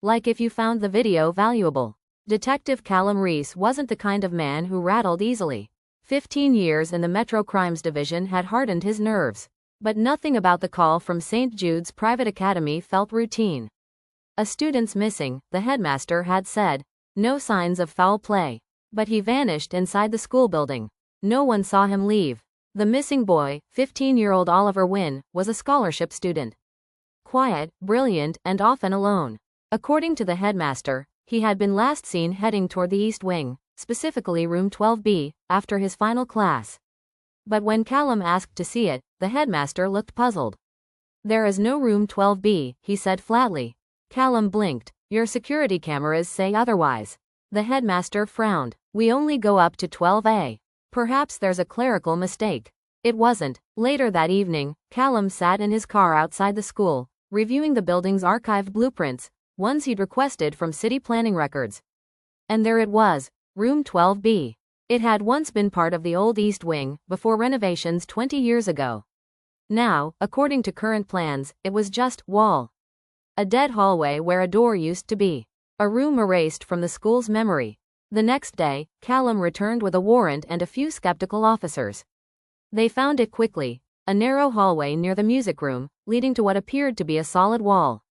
Like if you found the video valuable. Detective Callum Reese wasn't the kind of man who rattled easily. 15 years in the Metro Crimes Division had hardened his nerves. But nothing about the call from St. Jude's private academy felt routine. A student's missing, the headmaster had said. No signs of foul play. But he vanished inside the school building. No one saw him leave. The missing boy, 15-year-old Oliver Wynn, was a scholarship student. Quiet, brilliant, and often alone. According to the headmaster, he had been last seen heading toward the East Wing, specifically room 12B, after his final class. But when Callum asked to see it, the headmaster looked puzzled. "There is no room 12B, he said flatly. Callum blinked. "Your security cameras say otherwise." The headmaster frowned. "We only go up to 12A. Perhaps there's a clerical mistake." It wasn't. Later that evening, Callum sat in his car outside the school, reviewing the building's archived blueprints, ones he'd requested from city planning records. And there it was, room 12B. It had once been part of the old East Wing, before renovations 20 years ago. Now, according to current plans, it was just wall. A dead hallway where a door used to be. A room erased from the school's memory. The next day, Callum returned with a warrant and a few skeptical officers. They found it quickly, a narrow hallway near the music room, leading to what appeared to be a solid wall.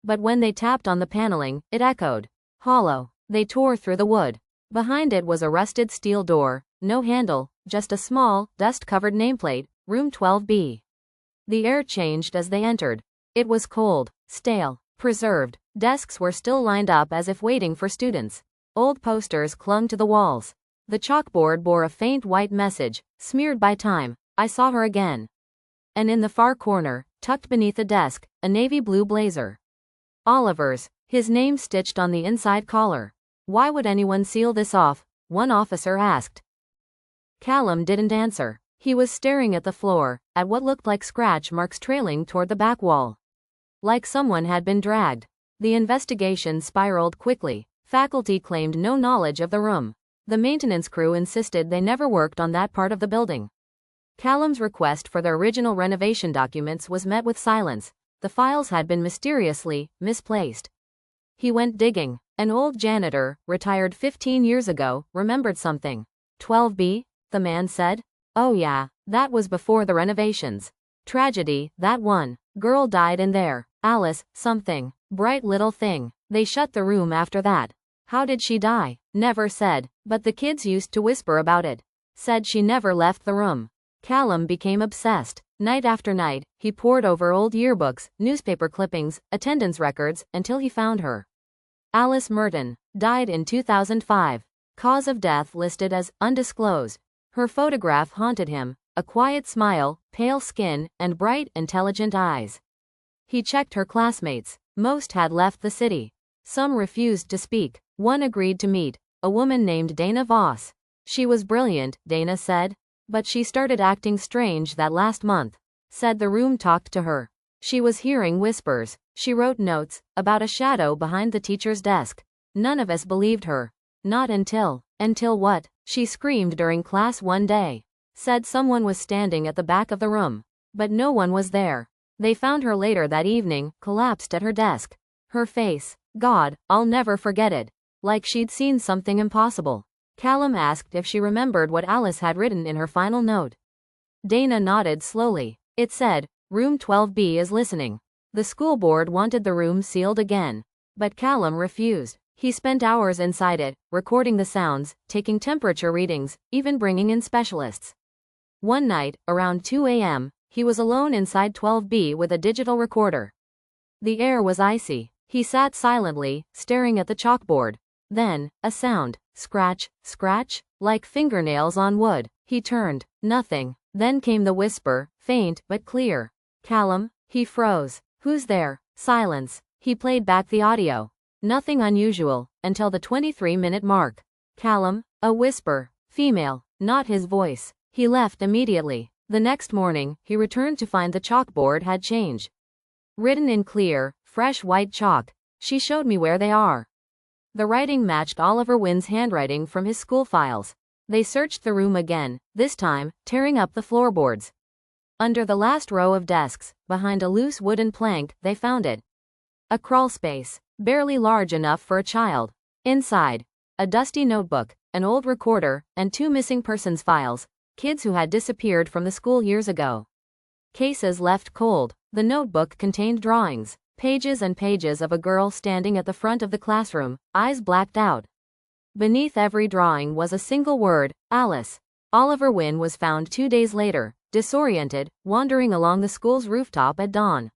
But when they tapped on the paneling, it echoed. Hollow. They tore through the wood. Behind it was a rusted steel door, no handle, just a small, dust-covered nameplate, room 12B. The air changed as they entered. It was cold, stale, preserved. Desks were still lined up as if waiting for students. Old posters clung to the walls. The chalkboard bore a faint white message, smeared by time. "I saw her again." And in the far corner, tucked beneath a desk, a navy blue blazer. Oliver's, his name stitched on the inside collar. "Why would anyone seal this off?" one officer asked. Callum didn't answer. He was staring at the floor, at what looked like scratch marks trailing toward the back wall. Like someone had been dragged. The investigation spiraled quickly. Faculty claimed no knowledge of the room. The maintenance crew insisted they never worked on that part of the building. Callum's request for the original renovation documents was met with silence. The files had been mysteriously misplaced. He went digging. An old janitor, retired 15 years ago, remembered something. 12B? The man said. "Oh yeah, that was before the renovations. Tragedy, that one. Girl died in there. Alice, something. Bright little thing. They shut the room after that. How did she die? Never said, but the kids used to whisper about it. Said she never left the room." Callum became obsessed. Night after night, he pored over old yearbooks, newspaper clippings, attendance records, until he found her. Alice Merton. Died in 2005. Cause of death listed as undisclosed. Her photograph haunted him. A quiet smile, pale skin, and bright, intelligent eyes. He checked her classmates. Most had left the city. Some refused to speak. One agreed to meet. A woman named Dana Voss. She was brilliant, Dana said. But she started acting strange that last month. Said the room talked to her. She was hearing whispers. She wrote notes about a shadow behind the teacher's desk. None of us believed her. Not until what? She screamed during class one day. Said someone was standing at the back of the room. But no one was there. They found her later that evening, collapsed at her desk. Her face, God, I'll never forget it. Like she'd seen something impossible. Callum asked if she remembered what Alice had written in her final note. Dana nodded slowly. It said, "Room 12B is listening." The school board wanted the room sealed again. But Callum refused. He spent hours inside it, recording the sounds, taking temperature readings, even bringing in specialists. One night, around 2 a.m., he was alone inside 12B with a digital recorder. The air was icy. He sat silently, staring at the chalkboard. Then, a sound. Scratch, scratch, like fingernails on wood. He turned. Nothing. Then came the whisper, faint but clear. "Callum?" He froze. "Who's there?" Silence. He played back the audio. Nothing unusual, until the 23-minute mark. "Callum?" A whisper. Female. Not his voice. He left immediately. The next morning, he returned to find the chalkboard had changed. Written in clear, fresh white chalk. "She showed me where they are." The writing matched Oliver Wynn's handwriting from his school files. They searched the room again, this time, tearing up the floorboards. Under the last row of desks, behind a loose wooden plank, they found it. A crawlspace. barely large enough for a child. Inside, a dusty notebook, an old recorder, and 2 missing persons files, kids who had disappeared from the school years ago. Cases left cold. The notebook contained drawings, pages and pages of a girl standing at the front of the classroom, eyes blacked out. Beneath every drawing was a single word, Alice. Oliver Wynn was found 2 days later, disoriented, wandering along the school's rooftop at dawn.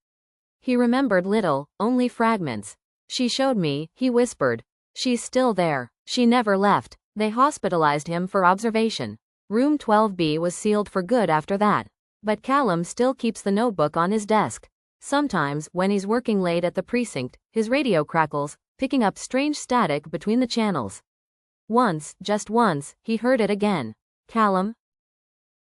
He remembered little, only fragments. She showed me, he whispered. She's still there. She never left. They hospitalized him for observation. Room 12B was sealed for good after that. But Callum still keeps the notebook on his desk. Sometimes, when he's working late at the precinct, his radio crackles, picking up strange static between the channels. Once, just once, he heard it again. Callum,